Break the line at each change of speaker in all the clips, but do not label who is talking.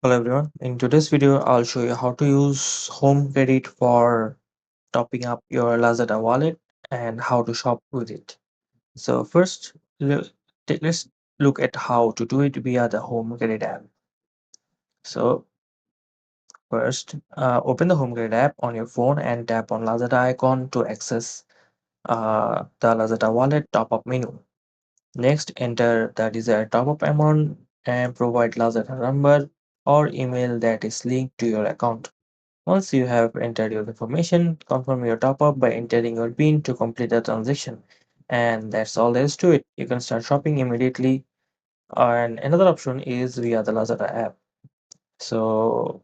Hello everyone. In today's video, I'll show you how to use home credit for topping up your Lazada wallet and how to shop with it. So first, let's look at how to do it via the home credit app. So first, open the home credit app on your phone and tap on Lazada icon to access the Lazada wallet top-up menu. Next, enter the desired top-up amount and provide Lazada number or email that is linked to your account. Once you have entered your information, confirm your top up by entering your PIN to complete the transaction. And that's all there is to it. You can start shopping immediately. And another option is via the Lazada app. So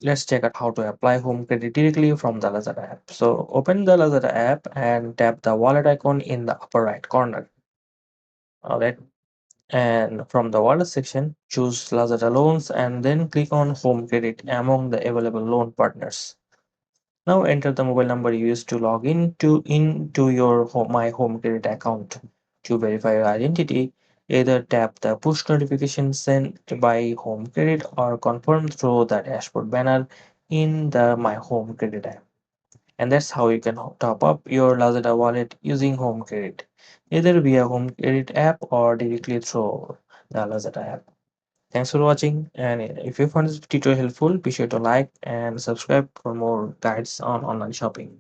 let's check out how to apply home credit directly from the Lazada app. So open the Lazada app and tap the wallet icon in the upper right corner. Alright. And from the wallet section, choose Lazada loans and then click on home credit among the available loan partners. Now enter the mobile number you used to log into your My Home Credit account. To verify your identity, either tap the push notification sent by Home Credit or confirm through the dashboard banner in the My Home Credit app. And that's how you can top up your Lazada wallet using Home Credit, either via Home Credit app or directly through the Lazada app. Thanks for watching, and if you found this tutorial helpful, be sure to like and subscribe for more guides on online shopping.